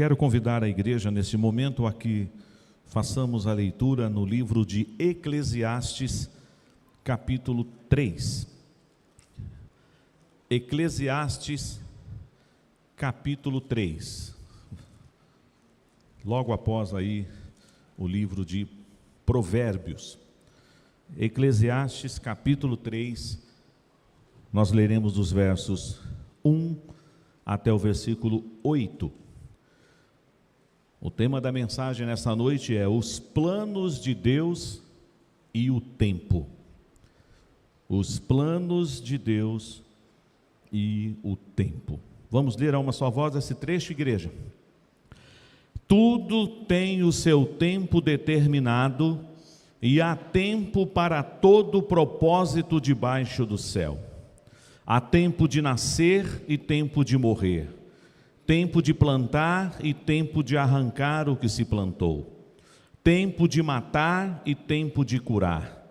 Quero convidar a igreja nesse momento a que façamos a leitura no livro de Eclesiastes, capítulo 3. Eclesiastes, capítulo 3. Logo após aí o livro de Provérbios. Eclesiastes, capítulo 3, nós leremos dos versos 1 até o versículo 8. O tema da mensagem nessa noite é os planos de Deus e o tempo. Os planos de Deus e o tempo. Vamos ler a uma só voz esse trecho, igreja. Tudo tem o seu tempo determinado e há tempo para todo propósito debaixo do céu. Há tempo de nascer e tempo de morrer. Tempo de plantar e tempo de arrancar o que se plantou. Tempo de matar e tempo de curar.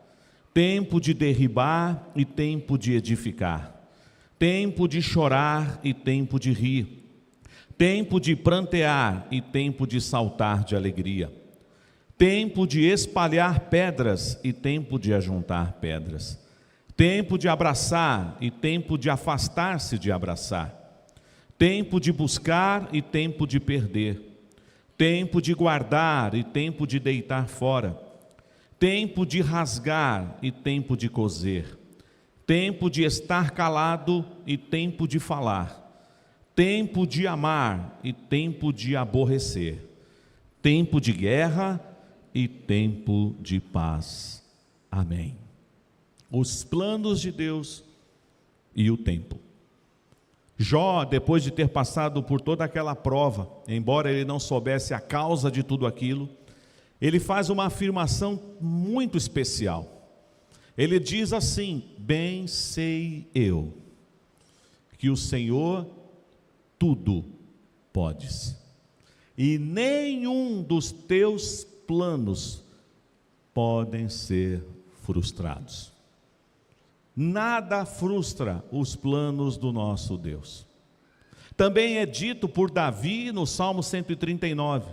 Tempo de derribar e tempo de edificar. Tempo de chorar e tempo de rir. Tempo de prantear e tempo de saltar de alegria. Tempo de espalhar pedras e tempo de ajuntar pedras. Tempo de abraçar e tempo de afastar-se de abraçar. Tempo de buscar e tempo de perder. Tempo de guardar e tempo de deitar fora. Tempo de rasgar e tempo de coser. Tempo de estar calado e tempo de falar. Tempo de amar e tempo de aborrecer. Tempo de guerra e tempo de paz. Amém. Os planos de Deus e o tempo. Jó, depois de ter passado por toda aquela prova, embora ele não soubesse a causa de tudo aquilo, ele faz uma afirmação muito especial. Ele diz assim: bem sei eu que o Senhor tudo podes, e nenhum dos teus planos podem ser frustrados. Nada frustra os planos do nosso Deus. Também é dito por Davi no Salmo 139: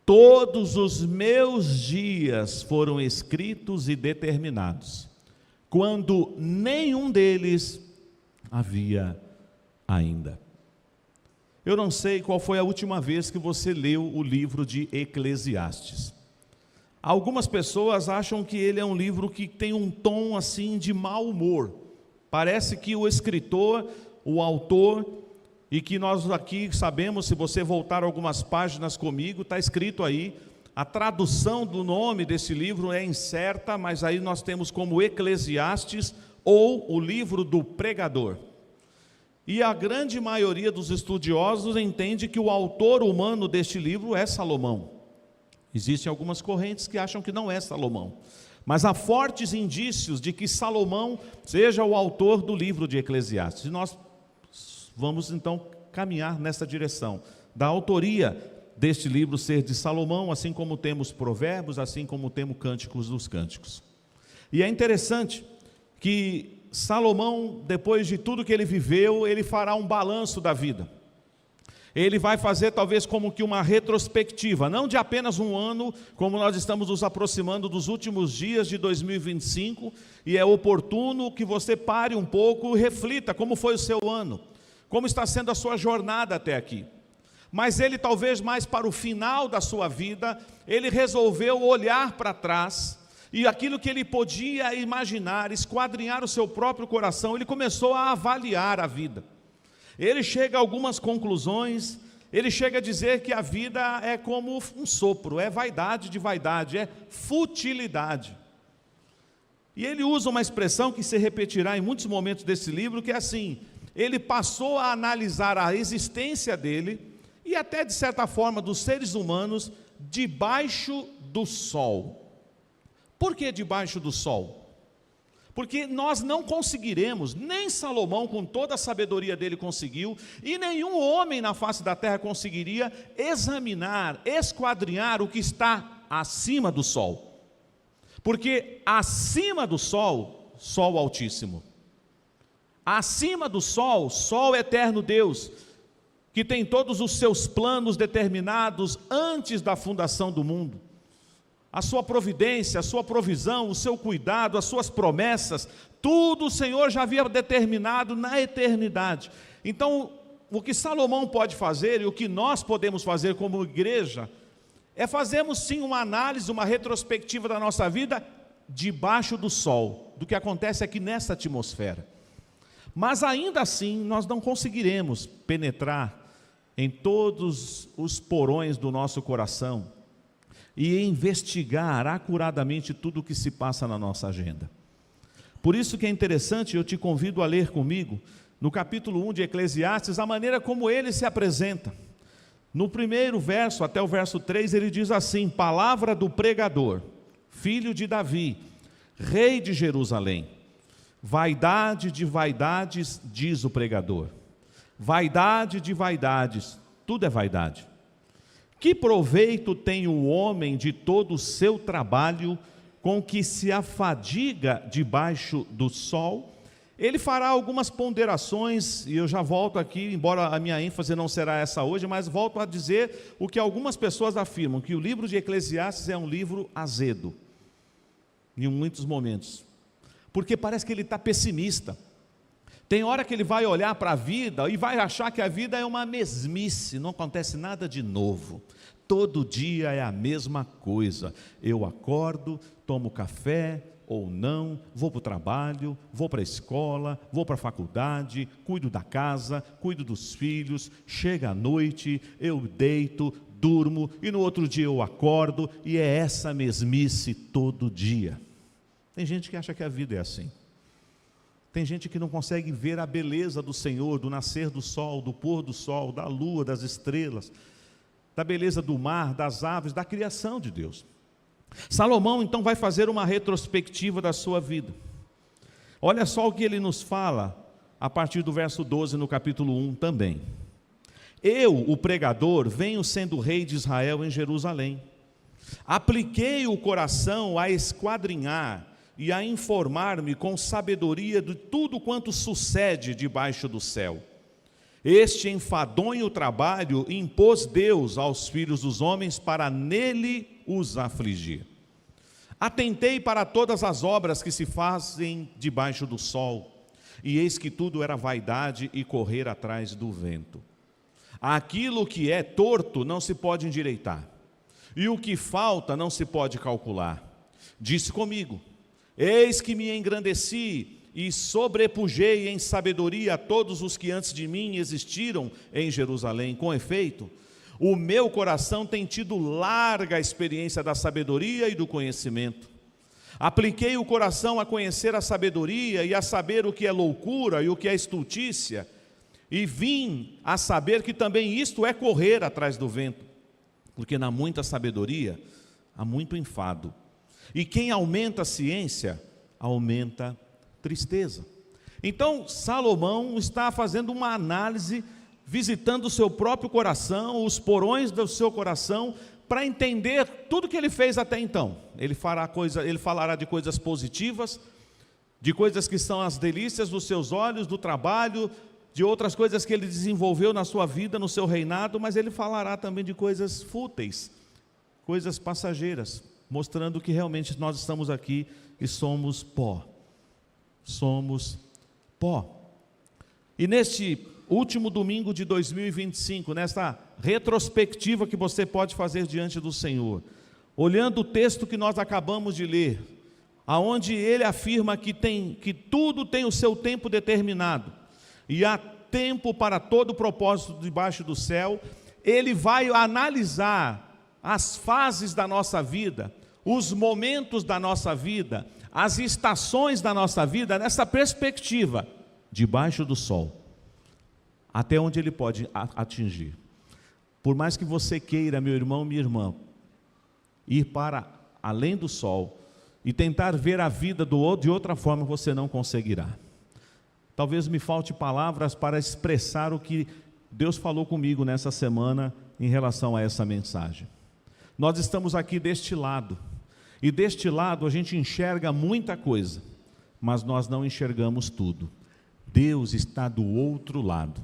todos os meus dias foram escritos e determinados, quando nenhum deles havia ainda. Eu não sei qual foi a última vez que você leu o livro de Eclesiastes. Algumas pessoas acham que ele é um livro que tem um tom assim de mau humor. Parece que o escritor, o autor, e que nós aqui sabemos, se você voltar algumas páginas comigo, está escrito aí, a tradução do nome desse livro é incerta, mas aí nós temos como Eclesiastes ou o livro do pregador. E a grande maioria dos estudiosos entende que o autor humano deste livro é Salomão. Existem algumas correntes que acham que não é Salomão, mas há fortes indícios de que Salomão seja o autor do livro de Eclesiastes. E nós vamos então caminhar nessa direção, da autoria deste livro ser de Salomão, assim como temos Provérbios, assim como temos Cânticos dos Cânticos. E é interessante que Salomão, depois de tudo que ele viveu, ele fará um balanço da vida. Ele vai fazer talvez como que uma retrospectiva, não de apenas um ano, como nós estamos nos aproximando dos últimos dias de 2025, e é oportuno que você pare um pouco e reflita como foi o seu ano, como está sendo a sua jornada até aqui. Mas ele talvez mais para o final da sua vida, ele resolveu olhar para trás, e aquilo que ele podia imaginar, esquadrinhar o seu próprio coração, ele começou a avaliar a vida. Ele chega a algumas conclusões, ele chega a dizer que a vida é como um sopro, é vaidade de vaidade, é futilidade. E ele usa uma expressão que se repetirá em muitos momentos desse livro, que é assim: ele passou a analisar a existência dele, e até de certa forma dos seres humanos, debaixo do sol. Por que debaixo do sol? Porque nós não conseguiremos, nem Salomão com toda a sabedoria dele conseguiu, e nenhum homem na face da terra conseguiria examinar, esquadrinhar o que está acima do sol. Porque acima do sol, sol altíssimo. Acima do sol, sol eterno Deus. que tem todos os seus planos determinados antes da fundação do mundo. A sua providência, a sua provisão, o seu cuidado, as suas promessas, tudo o Senhor já havia determinado na eternidade. Então, o que Salomão pode fazer e o que nós podemos fazer como igreja é fazermos sim uma análise, uma retrospectiva da nossa vida debaixo do sol, do que acontece aqui nessa atmosfera. Mas ainda assim nós não conseguiremos penetrar em todos os porões do nosso coração e investigar acuradamente tudo o que se passa na nossa agenda. Por isso que é interessante, eu te convido a ler comigo, no capítulo 1 de Eclesiastes, a maneira como ele se apresenta. No primeiro verso, até o verso 3, ele diz assim: palavra do pregador, filho de Davi, rei de Jerusalém. Vaidade de vaidades, diz o pregador. Vaidade de vaidades, tudo é vaidade. Que proveito tem o homem de todo o seu trabalho com que se afadiga debaixo do sol? Ele fará algumas ponderações, e eu já volto aqui, embora a minha ênfase não será essa hoje, mas volto a dizer o que algumas pessoas afirmam, que o livro de Eclesiastes é um livro azedo, em muitos momentos, porque parece que ele está pessimista. Tem hora que ele vai olhar para a vida e vai achar que a vida é uma mesmice, não acontece nada de novo. Todo dia é a mesma coisa. Eu acordo, tomo café ou não, vou para o trabalho, vou para a escola, vou para a faculdade, cuido da casa, cuido dos filhos, chega à noite, eu deito, durmo e no outro dia eu acordo e é essa mesmice todo dia. Tem gente que acha que a vida é assim. Tem gente que não consegue ver a beleza do Senhor, do nascer do sol, do pôr do sol, da lua, das estrelas, da beleza do mar, das aves, da criação de Deus. Salomão então vai fazer uma retrospectiva da sua vida. Olha só o que ele nos fala a partir do verso 12 no capítulo 1 também. Eu, o pregador, venho sendo rei de Israel em Jerusalém. Apliquei o coração a esquadrinhar e a informar-me com sabedoria de tudo quanto sucede debaixo do céu. Este enfadonho trabalho impôs Deus aos filhos dos homens para nele os afligir. Atentei para todas as obras que se fazem debaixo do sol, e eis que tudo era vaidade e correr atrás do vento. Aquilo que é torto não se pode endireitar, e o que falta não se pode calcular. Disse comigo: eis que me engrandeci e sobrepujei em sabedoria a todos os que antes de mim existiram em Jerusalém. Com efeito, o meu coração tem tido larga experiência da sabedoria e do conhecimento. Apliquei o coração a conhecer a sabedoria e a saber o que é loucura e o que é estultícia, e vim a saber que também isto é correr atrás do vento, porque na muita sabedoria há muito enfado, e quem aumenta a ciência, aumenta tristeza. Então Salomão está fazendo uma análise, visitando o seu próprio coração, os porões do seu coração, para entender tudo que ele fez até então. Ele falará de coisas positivas, de coisas que são as delícias dos seus olhos, do trabalho, de outras coisas que ele desenvolveu na sua vida, no seu reinado, mas ele falará também de coisas fúteis, coisas passageiras, mostrando que realmente nós estamos aqui e somos pó. Somos pó. E neste último domingo de 2025, nesta retrospectiva que você pode fazer diante do Senhor, olhando o texto que nós acabamos de ler, aonde ele afirma que tudo tem o seu tempo determinado, e há tempo para todo propósito debaixo do céu, ele vai analisar as fases da nossa vida, os momentos da nossa vida, as estações da nossa vida, nessa perspectiva, debaixo do sol, até onde ele pode atingir. Por mais que você queira, meu irmão, minha irmã, ir para além do sol e tentar ver a vida de outra forma, você não conseguirá. Talvez me falte palavras para expressar o que Deus falou comigo nessa semana em relação a essa mensagem. Nós estamos aqui deste lado, e deste lado a gente enxerga muita coisa, mas nós não enxergamos tudo. Deus está do outro lado.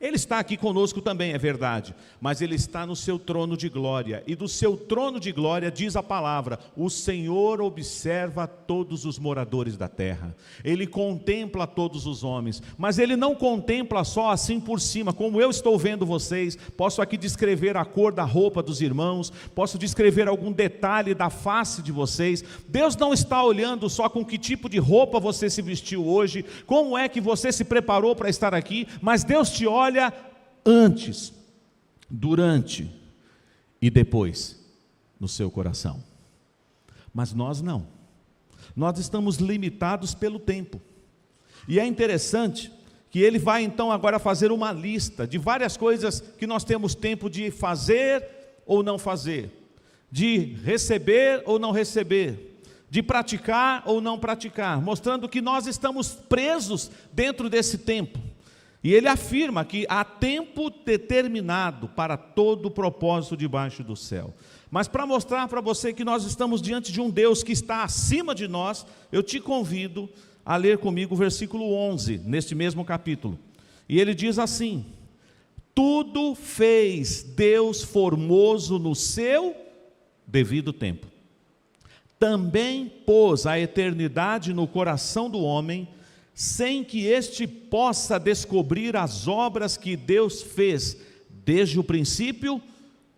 Ele está aqui conosco também, é verdade, mas Ele está no seu trono de glória, e do seu trono de glória diz a palavra: o Senhor observa todos os moradores da terra, Ele contempla todos os homens, mas Ele não contempla só assim por cima, como eu estou vendo vocês. Posso aqui descrever a cor da roupa dos irmãos, posso descrever algum detalhe da face de vocês. Deus não está olhando só com que tipo de roupa você se vestiu hoje, como é que você se preparou para estar aqui, mas Deus te olha antes, durante e depois no seu coração. Mas nós não. Nós estamos limitados pelo tempo. E é interessante que ele vai então agora fazer uma lista de várias coisas que nós temos tempo de fazer ou não fazer, de receber ou não receber, de praticar ou não praticar, mostrando que nós estamos presos dentro desse tempo. E ele afirma que há tempo determinado para todo o propósito debaixo do céu. Mas para mostrar para você que nós estamos diante de um Deus que está acima de nós, eu te convido a ler comigo o versículo 11, neste mesmo capítulo. E ele diz assim: tudo fez Deus formoso no seu devido tempo. Também pôs a eternidade no coração do homem, sem que este possa descobrir as obras que Deus fez desde o princípio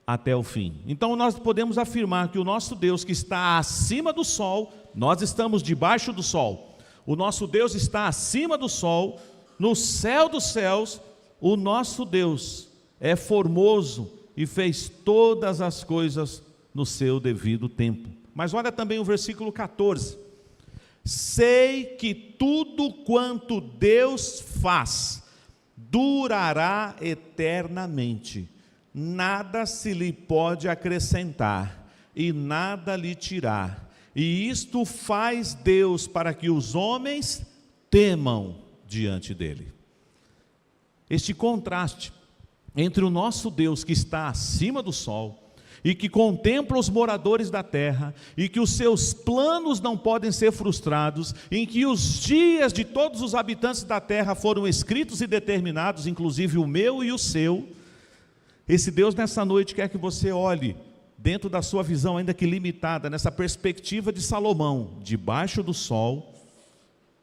até o fim. Então nós podemos afirmar que o nosso Deus, que está acima do sol, nós estamos debaixo do sol. O nosso Deus está acima do sol, no céu dos céus. O nosso Deus é formoso e fez todas as coisas no seu devido tempo. Mas olha também o versículo 14. Sei que tudo quanto Deus faz durará eternamente, nada se lhe pode acrescentar e nada lhe tirar, e isto faz Deus para que os homens temam diante dele. Este contraste entre o nosso Deus, que está acima do sol e que contempla os moradores da terra, e que os seus planos não podem ser frustrados, em que os dias de todos os habitantes da terra foram escritos e determinados, inclusive o meu e o seu. Esse Deus nessa noite quer que você olhe dentro da sua visão, ainda que limitada, nessa perspectiva de Salomão, debaixo do sol,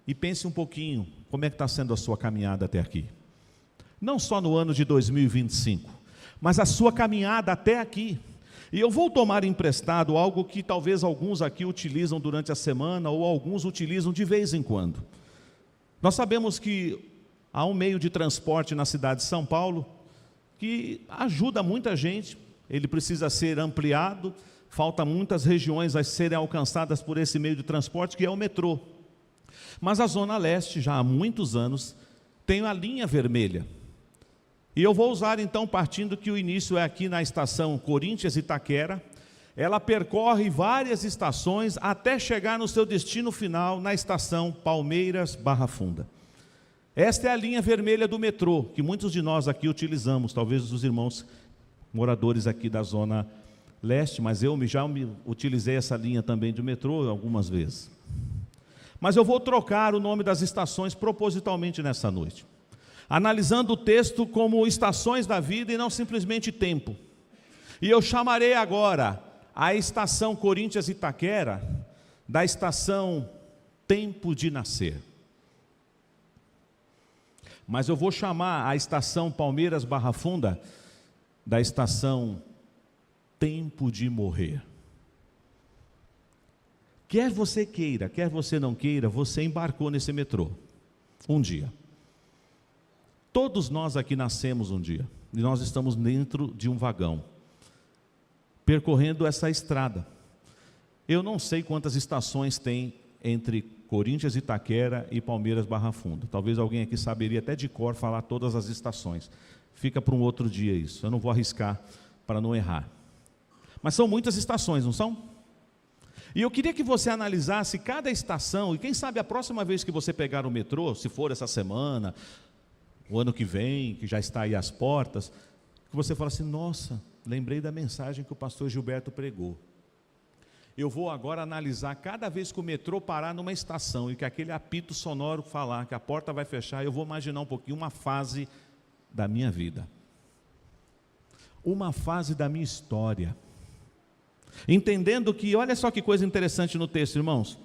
e pense um pouquinho como é que está sendo a sua caminhada até aqui. Não só no ano de 2025, mas a sua caminhada até aqui. E eu vou tomar emprestado algo que talvez alguns aqui utilizam durante a semana, ou alguns utilizam de vez em quando. Nós sabemos que há um meio de transporte na cidade de São Paulo que ajuda muita gente, ele precisa ser ampliado, falta muitas regiões a serem alcançadas por esse meio de transporte, que é o metrô. Mas a Zona Leste, já há muitos anos, tem a linha vermelha. E eu vou usar então, partindo que o início é aqui na estação Corinthians Itaquera, ela percorre várias estações até chegar no seu destino final, na estação Palmeiras Barra Funda. Esta é a linha vermelha do metrô, que muitos de nós aqui utilizamos, talvez os irmãos moradores aqui da Zona Leste, mas eu já utilizei essa linha também do metrô algumas vezes. Mas eu vou trocar o nome das estações propositalmente nessa noite, analisando o texto como estações da vida e não simplesmente tempo. E eu chamarei agora a estação Corinthians Itaquera da estação Tempo de Nascer. Mas eu vou chamar a estação Palmeiras Barra Funda da estação Tempo de Morrer. Quer você queira, quer você não queira, você embarcou nesse metrô um dia. Todos nós aqui nascemos um dia, e nós estamos dentro de um vagão, percorrendo essa estrada. Eu não sei quantas estações tem entre Corinthians Itaquera e Palmeiras Barra Funda. Talvez alguém aqui saberia até de cor falar todas as estações. Fica para um outro dia isso, eu não vou arriscar para não errar. Mas são muitas estações, não são? E eu queria que você analisasse cada estação, e quem sabe a próxima vez que você pegar o metrô, se for essa semana, o ano que vem, que já está aí às portas, que você fala assim: nossa, lembrei da mensagem que o pastor Gilberto pregou. Eu vou agora analisar cada vez que o metrô parar numa estação e que aquele apito sonoro falar que a porta vai fechar, eu vou imaginar um pouquinho uma fase da minha vida, uma fase da minha história, entendendo que, olha só que coisa interessante no texto, irmãos,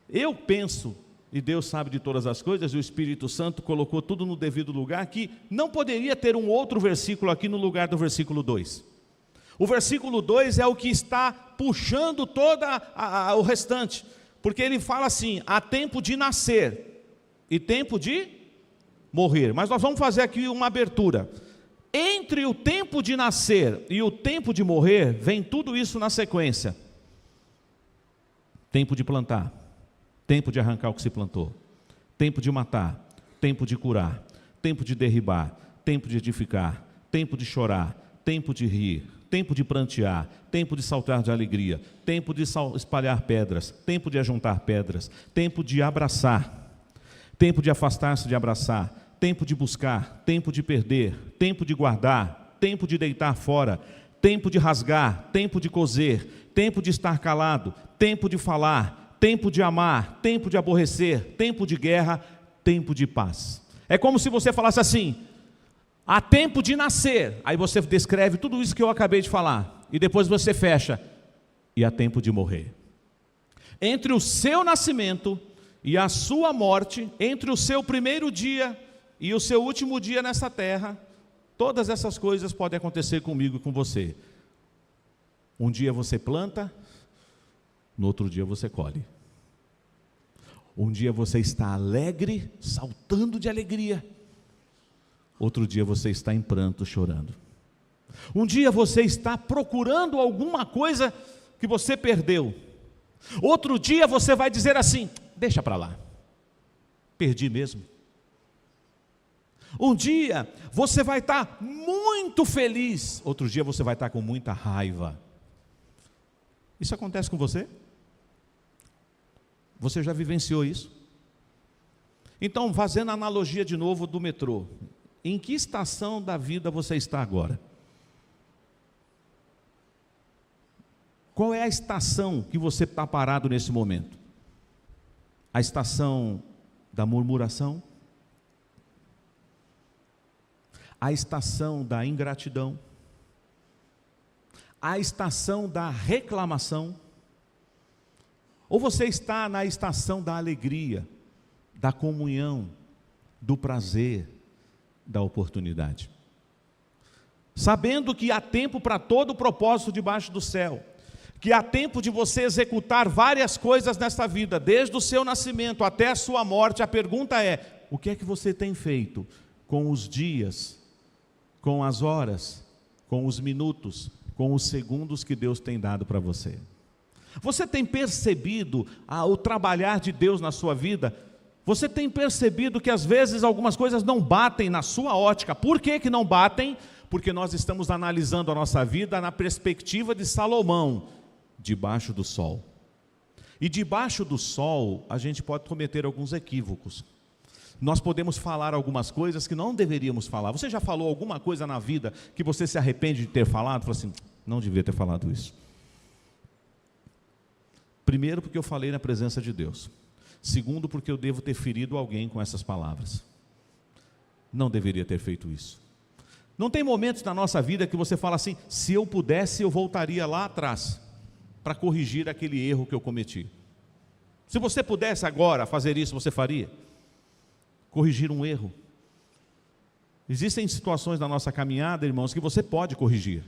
eu penso, e Deus sabe de todas as coisas, e o Espírito Santo colocou tudo no devido lugar, que não poderia ter um outro versículo aqui no lugar do versículo 2. O versículo 2 é o que está puxando toda o restante, porque ele fala assim: há tempo de nascer e tempo de morrer. Mas nós vamos fazer aqui uma abertura. Entre o tempo de nascer e o tempo de morrer, vem tudo isso na sequência. Tempo de plantar, tempo de arrancar o que se plantou, tempo de matar, tempo de curar, tempo de derribar, tempo de edificar, tempo de chorar, tempo de rir, tempo de prantear, tempo de saltar de alegria, tempo de espalhar pedras, tempo de ajuntar pedras, tempo de abraçar, tempo de afastar-se de abraçar, tempo de buscar, tempo de perder, tempo de guardar, tempo de deitar fora, tempo de rasgar, tempo de coser, tempo de estar calado, tempo de falar, tempo de amar, tempo de aborrecer, tempo de guerra, tempo de paz. É como se você falasse assim: há tempo de nascer, aí você descreve tudo isso que eu acabei de falar, e depois você fecha, e há tempo de morrer. Entre o seu nascimento e a sua morte, entre o seu primeiro dia e o seu último dia nessa terra, todas essas coisas podem acontecer comigo e com você. Um dia você planta, no outro dia você colhe. Um dia você está alegre, saltando de alegria. Outro dia você está em pranto, chorando. Um dia você está procurando alguma coisa que você perdeu. Outro dia você vai dizer assim: deixa para lá, perdi mesmo. Um dia você vai estar muito feliz, outro dia você vai estar com muita raiva. Isso acontece com você? Você já vivenciou isso? Então, fazendo a analogia de novo do metrô, em que estação da vida você está agora? Qual é a estação que você está parado nesse momento? A estação da murmuração? A estação da ingratidão? A estação da reclamação? Ou você está na estação da alegria, da comunhão, do prazer, da oportunidade? Sabendo que há tempo para todo o propósito debaixo do céu, que há tempo de você executar várias coisas nesta vida, desde o seu nascimento até a sua morte, a pergunta é: o que é que você tem feito com os dias, com as horas, com os minutos, com os segundos que Deus tem dado para você? Você tem percebido o trabalhar de Deus na sua vida? Você tem percebido que às vezes algumas coisas não batem na sua ótica? Por que que não batem? Porque nós estamos analisando a nossa vida na perspectiva de Salomão, debaixo do sol. E debaixo do sol a gente pode cometer alguns equívocos. Nós podemos falar algumas coisas que não deveríamos falar. Você já falou alguma coisa na vida que você se arrepende de ter falado? Fala assim: não devia ter falado isso. Primeiro, porque eu falei na presença de Deus. Segundo, porque eu devo ter ferido alguém com essas palavras. Não deveria ter feito isso. Não tem momentos na nossa vida que você fala assim: se eu pudesse, eu voltaria lá atrás para corrigir aquele erro que eu cometi. Se você pudesse agora fazer isso, você faria? Corrigir um erro. Existem situações na nossa caminhada, irmãos, que você pode corrigir.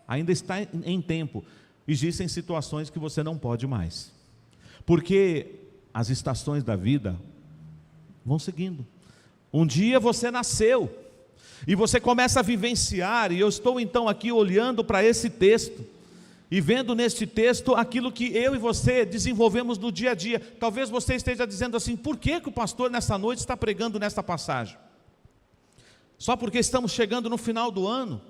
Ainda está em tempo. Existem situações que você não pode mais. Porque as estações da vida vão seguindo. Um dia você nasceu e você começa a vivenciar, e eu estou então aqui olhando para esse texto e vendo neste texto aquilo que eu e você desenvolvemos no dia a dia. Talvez você esteja dizendo assim: por que que o pastor nessa noite está pregando nesta passagem? Só porque estamos chegando no final do ano?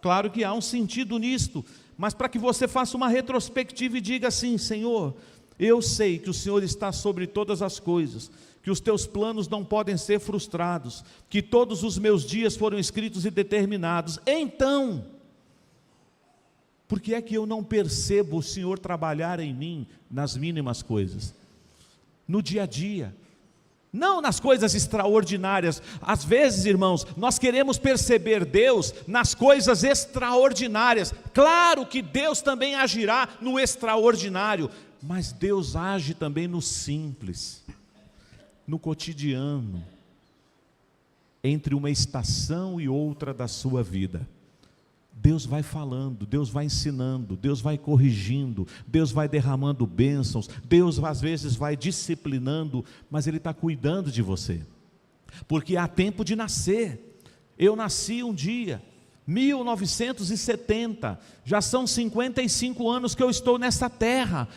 Claro que há um sentido nisto, mas para que você faça uma retrospectiva e diga assim: Senhor, eu sei que o Senhor está sobre todas as coisas, que os teus planos não podem ser frustrados, que todos os meus dias foram escritos e determinados. Então, por que é que eu não percebo o Senhor trabalhar em mim nas mínimas coisas? No dia a dia, Não nas coisas extraordinárias. Às vezes, irmãos, nós queremos perceber Deus nas coisas extraordinárias. Claro que Deus também agirá no extraordinário, mas Deus age também no simples, no cotidiano, entre uma estação e outra da sua vida. Deus vai falando, Deus vai ensinando, Deus vai corrigindo, Deus vai derramando bênçãos, Deus às vezes vai disciplinando, mas Ele está cuidando de você, porque há tempo de nascer. Eu nasci um dia, 1970, já são 55 anos que eu estou nessa terra.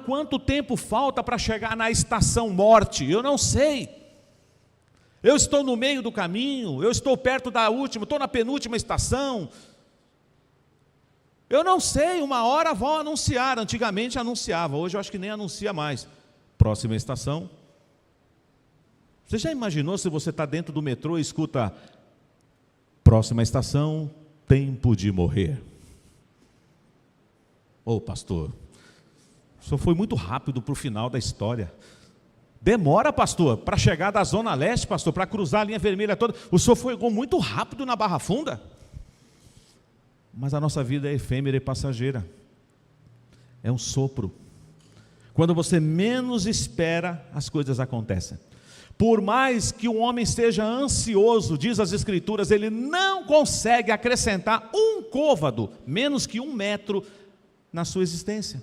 Quanto tempo falta para chegar na estação morte? Eu não sei. Eu estou no meio do caminho, eu estou perto da última, estou na penúltima estação. Eu não sei, uma hora vão anunciar. Antigamente anunciava, hoje eu acho que nem anuncia mais. Próxima estação. Você já imaginou se você está dentro do metrô e escuta: próxima estação, tempo de morrer? Ô pastor, o senhor foi muito rápido para o final da história. Demora, pastor, para chegar da Zona Leste, pastor, para cruzar a linha vermelha toda. O senhor foi muito rápido na Barra Funda. Mas a nossa vida é efêmera e passageira. É um sopro. Quando você menos espera, as coisas acontecem. Por mais que o homem esteja ansioso, diz as Escrituras, ele não consegue acrescentar um côvado, menos que 1 metro, na sua existência.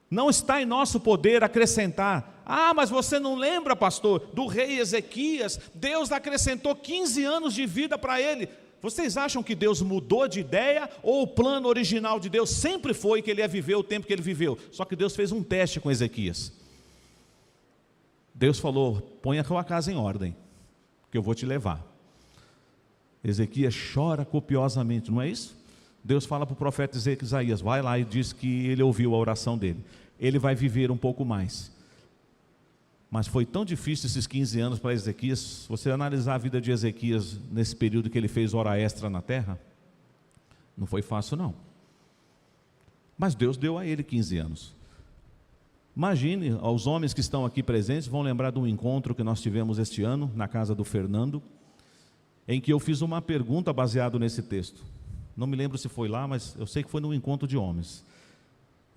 Não está em nosso poder acrescentar. Mas você não lembra, pastor, do rei Ezequias? Deus acrescentou 15 anos de vida para ele. Vocês acham que Deus mudou de ideia, ou o plano original de Deus sempre foi que ele ia viver o tempo que ele viveu? Só que Deus fez um teste com Ezequias. Deus falou: põe a tua casa em ordem, que eu vou te levar. Ezequias chora copiosamente, não é isso? Deus fala para o profeta Isaías: vai lá, e diz que ele ouviu a oração dele. Ele vai viver um pouco mais. Mas foi tão difícil esses 15 anos para Ezequias. Se você analisar a vida de Ezequias nesse período que ele fez hora extra na terra, não foi fácil não. Mas Deus deu a ele 15 anos. Imagine, os homens que estão aqui presentes vão lembrar de um encontro que nós tivemos este ano, na casa do Fernando, em que eu fiz uma pergunta baseado nesse texto. Não me lembro se foi lá, mas eu sei que foi num encontro de homens.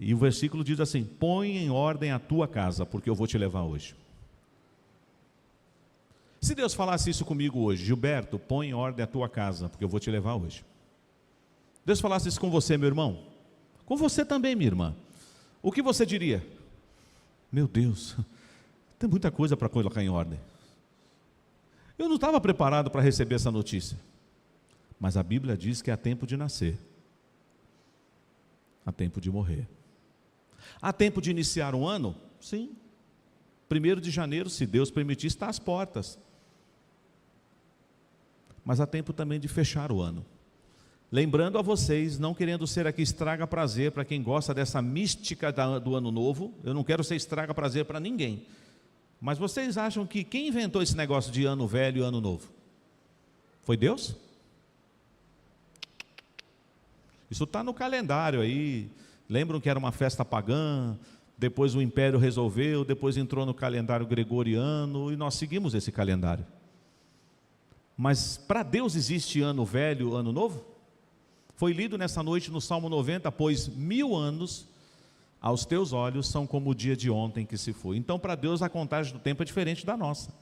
E o versículo diz assim: põe em ordem a tua casa, porque eu vou te levar hoje. Se Deus falasse isso comigo hoje: Gilberto, põe em ordem a tua casa, porque eu vou te levar hoje. Deus falasse isso com você, meu irmão, com você também, minha irmã, o que você diria? Meu Deus, tem muita coisa para colocar em ordem. Eu não estava preparado para receber essa notícia. Mas a Bíblia diz que há tempo de nascer, há tempo de morrer. Há tempo de iniciar um ano? Sim. 1º de janeiro, se Deus permitir, está às portas. Mas há tempo também de fechar o ano. Lembrando a vocês, não querendo ser aqui estraga prazer para quem gosta dessa mística do ano novo, eu não quero ser estraga prazer para ninguém. Mas vocês acham que quem inventou esse negócio de ano velho e ano novo? Foi Deus? Isso está no calendário aí. Lembram que era uma festa pagã, depois o império resolveu, depois entrou no calendário gregoriano, e nós seguimos esse calendário. Mas para Deus existe ano velho, ano novo? Foi lido nessa noite no Salmo 90, pois 1000 anos aos teus olhos são como o dia de ontem que se foi. Então para Deus a contagem do tempo é diferente da nossa.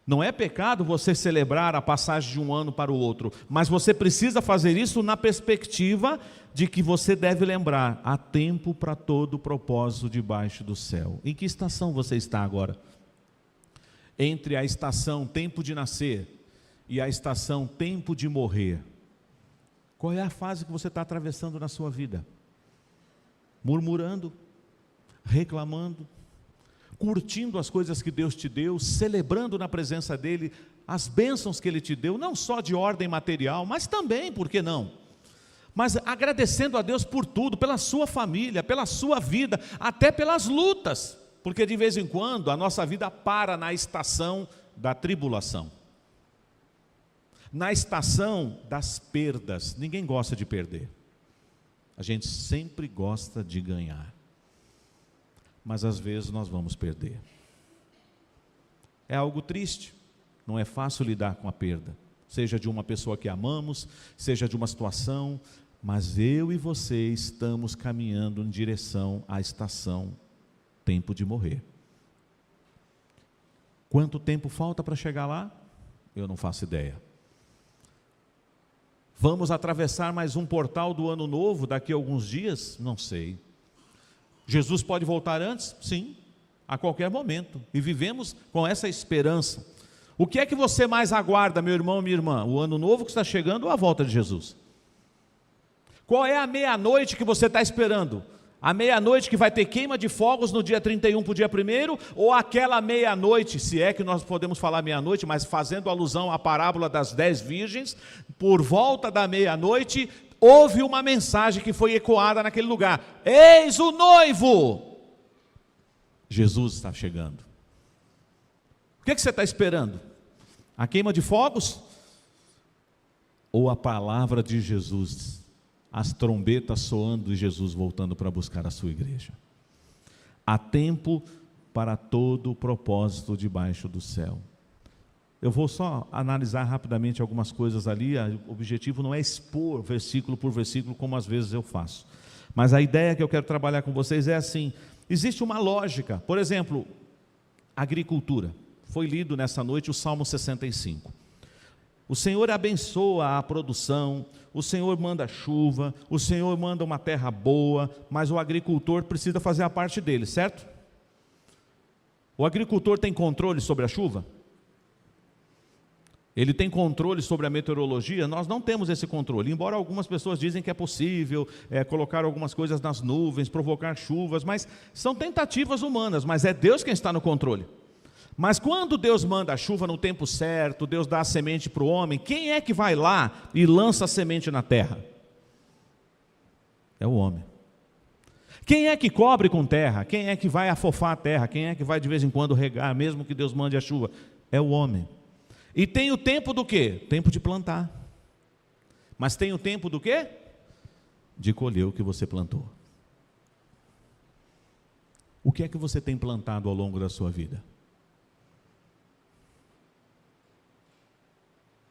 Não é pecado você celebrar a passagem de um ano para o outro, mas você precisa fazer isso na perspectiva de que você deve lembrar: há tempo para todo propósito debaixo do céu. Em que estação você está agora? Entre a estação tempo de nascer e a estação tempo de morrer, qual é a fase que você está atravessando na sua vida? Murmurando, reclamando, curtindo as coisas que Deus te deu, celebrando na presença dEle as bênçãos que Ele te deu, não só de ordem material, mas também, por que não? Mas agradecendo a Deus por tudo, pela sua família, pela sua vida, até pelas lutas, porque de vez em quando a nossa vida para na estação da tribulação, na estação das perdas. Ninguém gosta de perder, a gente sempre gosta de ganhar. Mas às vezes nós vamos perder. É algo triste, não é fácil lidar com a perda, seja de uma pessoa que amamos, seja de uma situação, mas eu e você estamos caminhando em direção à estação tempo de morrer. Quanto tempo falta para chegar lá? Eu não faço ideia. Vamos atravessar mais um portal do ano novo daqui a alguns dias? Não sei. Jesus pode voltar antes? Sim, a qualquer momento. E vivemos com essa esperança. O que é que você mais aguarda, meu irmão, minha irmã? O ano novo que está chegando ou a volta de Jesus? Qual é a meia-noite que você está esperando? A meia-noite que vai ter queima de fogos no dia 31 para o dia 1º, ou aquela meia-noite, se é que nós podemos falar meia-noite, mas fazendo alusão à parábola das 10 virgens, por volta da meia-noite, houve uma mensagem que foi ecoada naquele lugar: eis o noivo! Jesus está chegando. O que você está esperando? A queima de fogos? Ou a palavra de Jesus? As trombetas soando e Jesus voltando para buscar a sua igreja. Há tempo para todo o propósito debaixo do céu. Eu vou só analisar rapidamente algumas coisas ali. O objetivo não é expor versículo por versículo, como às vezes eu faço. Mas a ideia que eu quero trabalhar com vocês é assim: existe uma lógica. Por exemplo, agricultura. Foi lido nessa noite o Salmo 65. O Senhor abençoa a produção, o Senhor manda chuva, o Senhor manda uma terra boa, mas o agricultor precisa fazer a parte dele, certo? O agricultor tem controle sobre a chuva? Ele tem controle sobre a meteorologia? Nós não temos esse controle, embora algumas pessoas dizem que é possível colocar algumas coisas nas nuvens, provocar chuvas, mas são tentativas humanas, mas é Deus quem está no controle. Mas quando Deus manda a chuva no tempo certo, Deus dá a semente para o homem, quem é que vai lá e lança a semente na terra? É o homem. Quem é que cobre com terra? Quem é que vai afofar a terra? Quem é que vai de vez em quando regar, mesmo que Deus mande a chuva? É o homem. E tem o tempo do quê? Tempo de plantar. Mas tem o tempo do quê? De colher o que você plantou. O que é que você tem plantado ao longo da sua vida?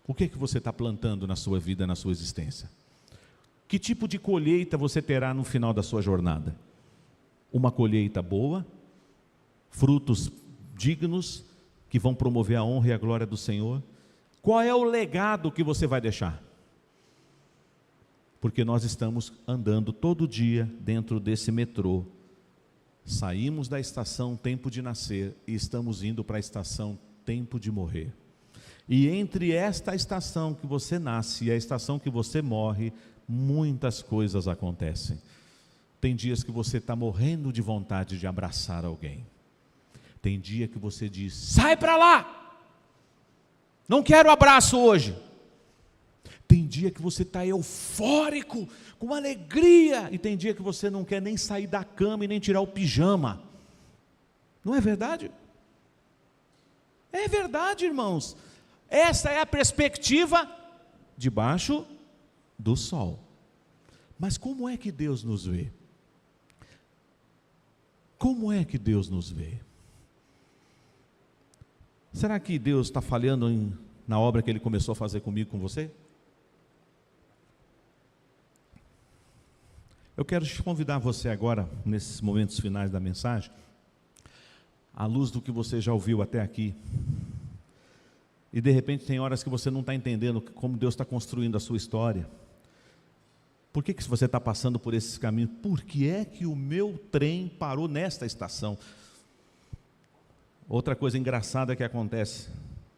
O que é que você está plantando na sua vida, na sua existência? Que tipo de colheita você terá no final da sua jornada? Uma colheita boa, frutos dignos, que vão promover a honra e a glória do Senhor? Qual é o legado que você vai deixar? Porque nós estamos andando todo dia dentro desse metrô. Saímos da estação tempo de nascer e estamos indo para a estação tempo de morrer. E entre esta estação que você nasce e a estação que você morre, muitas coisas acontecem. Tem dias que você está morrendo de vontade de abraçar alguém. Tem dia que você diz: sai para lá! Não quero abraço hoje. Tem dia que você está eufórico, com alegria. E tem dia que você não quer nem sair da cama e nem tirar o pijama. Não é verdade? É verdade, irmãos. Essa é a perspectiva debaixo do sol. Mas como é que Deus nos vê? Como é que Deus nos vê? Será que Deus está falhando na obra que Ele começou a fazer comigo, com você? Eu quero te convidar você agora, nesses momentos finais da mensagem, à luz do que você já ouviu até aqui. E de repente tem horas que você não está entendendo como Deus está construindo a sua história. Por que você está passando por esses caminhos? Por que é que o meu trem parou nesta estação? Outra coisa engraçada que acontece: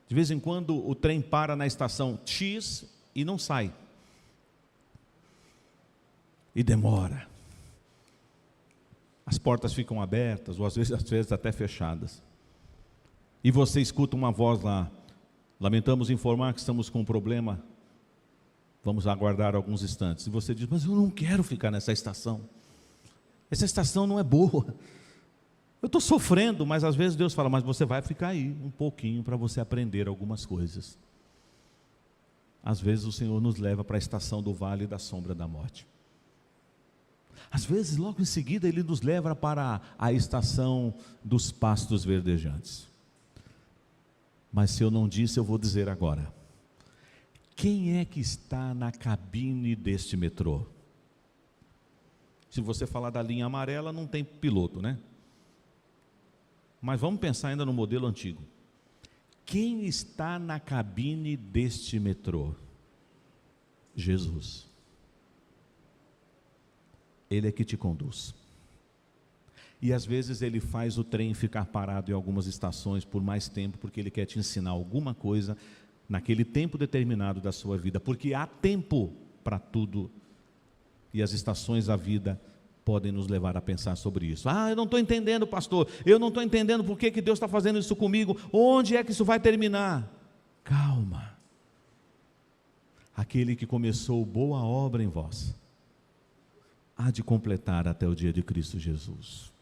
de vez em quando o trem para na estação X e não sai. E demora. As portas ficam abertas, ou às vezes até fechadas. E você escuta uma voz lá: lamentamos informar que estamos com um problema, vamos aguardar alguns instantes. E você diz: mas eu não quero ficar nessa estação, essa estação não é boa, eu estou sofrendo. Mas às vezes Deus fala: mas você vai ficar aí um pouquinho para você aprender algumas coisas. Às vezes o Senhor nos leva para a estação do vale da sombra da morte. Às vezes logo em seguida Ele nos leva para a estação dos pastos verdejantes. Mas se eu não disse, eu vou dizer agora. Quem é que está na cabine deste metrô? Se você falar da linha amarela, não tem piloto, né? Mas vamos pensar ainda no modelo antigo. Quem está na cabine deste metrô? Jesus. Ele é que te conduz. E às vezes ele faz o trem ficar parado em algumas estações por mais tempo, porque ele quer te ensinar alguma coisa naquele tempo determinado da sua vida, porque há tempo para tudo, e as estações da vida podem nos levar a pensar sobre isso. Eu não estou entendendo, pastor, eu não estou entendendo por que Deus está fazendo isso comigo, onde é que isso vai terminar? Calma. Aquele que começou boa obra em vós, há de completar até o dia de Cristo Jesus.